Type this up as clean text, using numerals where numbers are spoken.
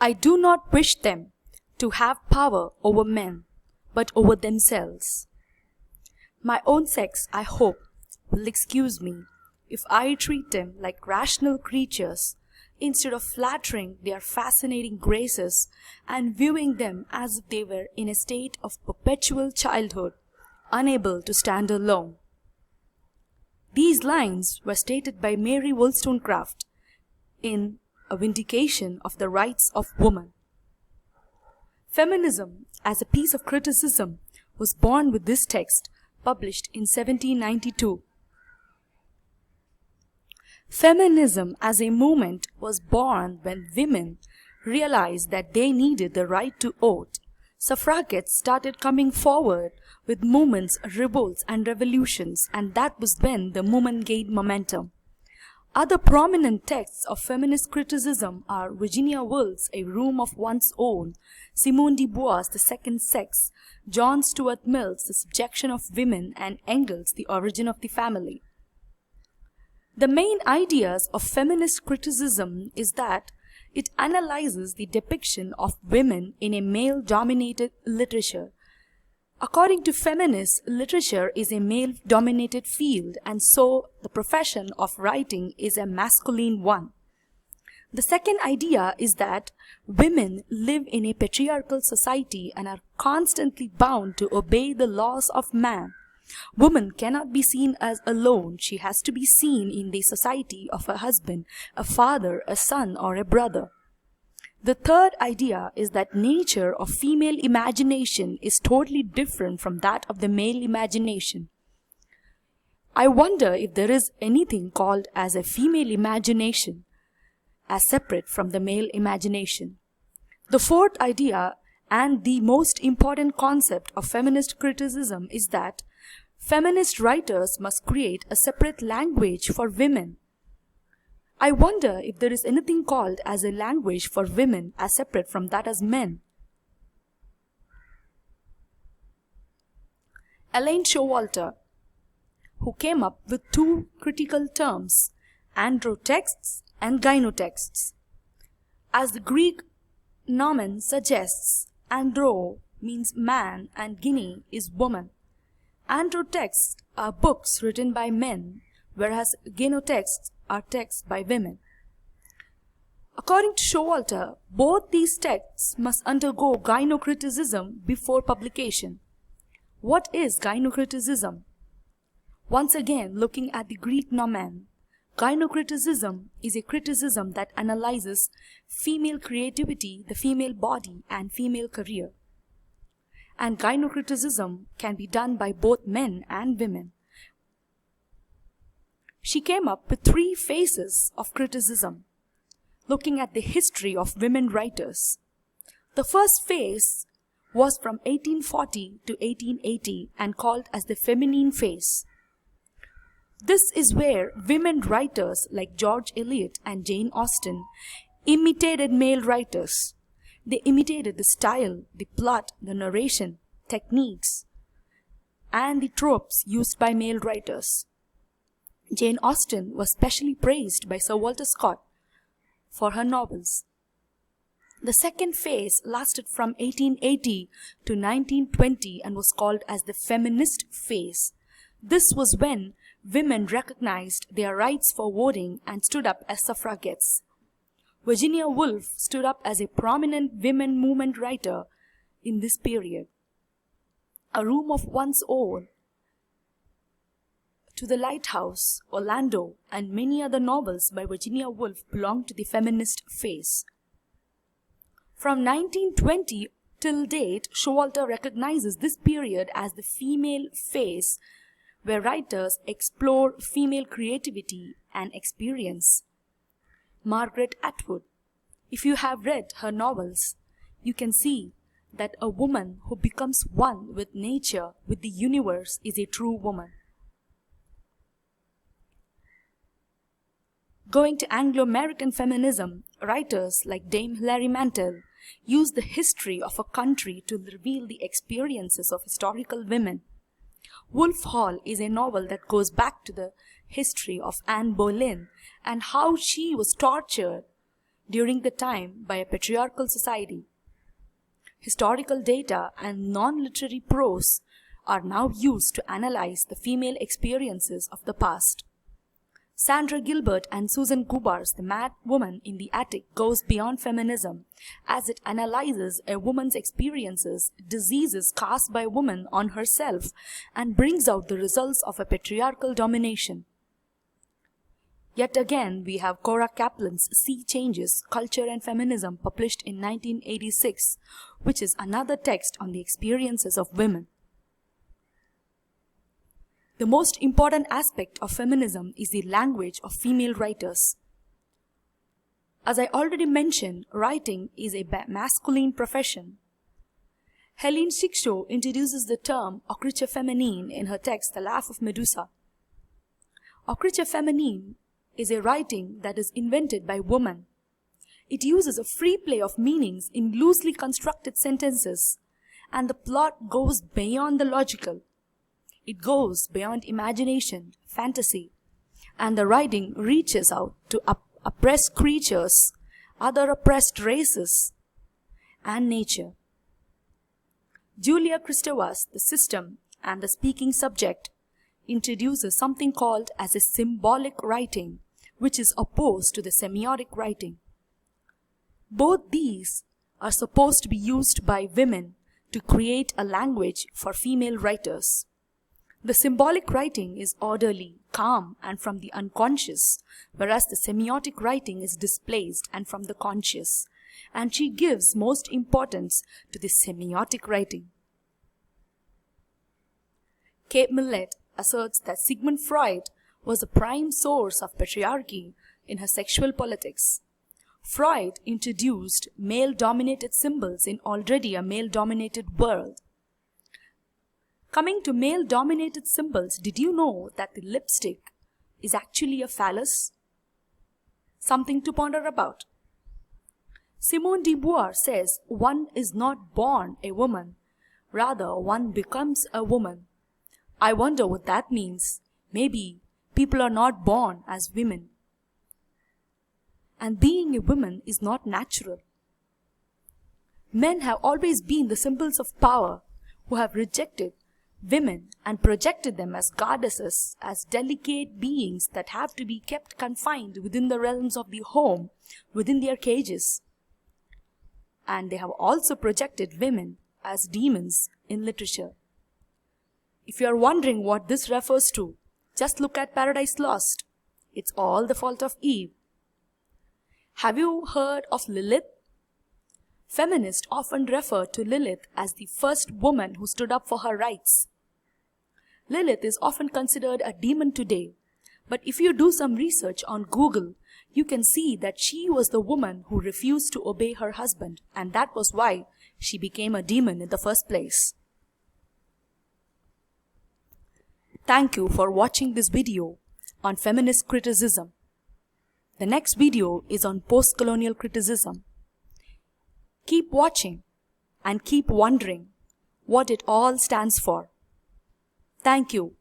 I do not wish them to have power over men, but over themselves. My own sex, I hope, will excuse me if I treat them like rational creatures instead of flattering their fascinating graces and viewing them as if they were in a state of perpetual childhood, unable to stand alone. These lines were stated by Mary Wollstonecraft in A Vindication of the Rights of Woman. Feminism, as a piece of criticism, was born with this text, published in 1792. Feminism as a movement was born when women realized that they needed the right to vote. Suffragettes started coming forward with movements, revolts, and revolutions, and that was when the movement gained momentum. Other prominent texts of feminist criticism are Virginia Woolf's A Room of One's Own, Simone de Beauvoir's The Second Sex, John Stuart Mill's The Subjection of Women, and Engels' The Origin of the Family. The main ideas of feminist criticism is that it analyzes the depiction of women in a male-dominated literature. According to feminists, literature is a male-dominated field, and so the profession of writing is a masculine one. The second idea is that women live in a patriarchal society and are constantly bound to obey the laws of man. Woman cannot be seen as alone. She has to be seen in the society of a husband, a father, a son, or a brother. The third idea is that nature of female imagination is totally different from that of the male imagination. I wonder if there is anything called as a female imagination as separate from the male imagination. The fourth idea and the most important concept of feminist criticism is that feminist writers must create a separate language for women. I wonder if there is anything called as a language for women as separate from that as men. Elaine Showalter, who came up with two critical terms, androtexts and gynotexts. As the Greek nomen suggests, andro means man and gyne is woman. Androtexts are books written by men, whereas gynotexts are texts by women. According to Showalter, both these texts must undergo gynocriticism before publication. What is gynocriticism? Once again, looking at the Greek nomen, gynocriticism is a criticism that analyzes female creativity, the female body, and female career. And gynocriticism can be done by both men and women. She came up with three phases of criticism, looking at the history of women writers. The first phase was from 1840 to 1880 and called as the feminine phase. This is where women writers like George Eliot and Jane Austen imitated male writers. They imitated the style, the plot, the narration, techniques, and the tropes used by male writers. Jane Austen was specially praised by Sir Walter Scott for her novels. The second phase lasted from 1880 to 1920 and was called as the feminist phase. This was when women recognized their rights for voting and stood up as suffragettes. Virginia Woolf stood up as a prominent women movement writer in this period. A Room of One's Own, To the Lighthouse, Orlando, and many other novels by Virginia Woolf belong to the feminist phase. From 1920 till date, Showalter recognizes this period as the female phase, where writers explore female creativity and experience. Margaret Atwood. If you have read her novels, you can see that a woman who becomes one with nature, with the universe, is a true woman. Going to Anglo-American feminism, writers like Dame Hilary Mantel use the history of a country to reveal the experiences of historical women. Wolf Hall is a novel that goes back to the history of Anne Boleyn and how she was tortured during the time by a patriarchal society. Historical data and non-literary prose are now used to analyze the female experiences of the past. Sandra Gilbert and Susan Gubar's The Mad Woman in the Attic goes beyond feminism as it analyzes a woman's experiences, diseases cast by a woman on herself, and brings out the results of a patriarchal domination. Yet again, we have Cora Kaplan's Sea Changes, Culture and Feminism, published in 1986, which is another text on the experiences of women. The most important aspect of feminism is the language of female writers. As I already mentioned, writing is a masculine profession. Helene Schickschow introduces the term ecriture féminine in her text The Laugh of Medusa. Ecriture féminine is a writing that is invented by women. It uses a free play of meanings in loosely constructed sentences, and the plot goes beyond the logical. It goes beyond imagination, fantasy, and the writing reaches out to oppressed creatures, other oppressed races, and nature. Julia Kristova's The System and the Speaking Subject introduces something called as a symbolic writing, which is opposed to the semiotic writing. Both these are supposed to be used by women to create a language for female writers. The symbolic writing is orderly, calm, and from the unconscious, whereas the semiotic writing is displaced and from the conscious, and she gives most importance to the semiotic writing. Kate Millet asserts that Sigmund Freud was the prime source of patriarchy in her sexual politics. Freud introduced male-dominated symbols in already a male-dominated world. Coming to male-dominated symbols, did you know that the lipstick is actually a phallus? Something to ponder about. Simone de Beauvoir says one is not born a woman, rather one becomes a woman. I wonder what that means. Maybe people are not born as women. And being a woman is not natural. Men have always been the symbols of power who have rejected women and projected them as goddesses, as delicate beings that have to be kept confined within the realms of the home, within their cages. And they have also projected women as demons in literature. If you are wondering what this refers to, just look at Paradise Lost. It's all the fault of Eve. Have you heard of Lilith? Feminists often refer to Lilith as the first woman who stood up for her rights. Lilith is often considered a demon today, but if you do some research on Google, you can see that she was the woman who refused to obey her husband, and that was why she became a demon in the first place. Thank you for watching this video on feminist criticism. The next video is on postcolonial criticism. Keep watching and keep wondering what it all stands for. Thank you.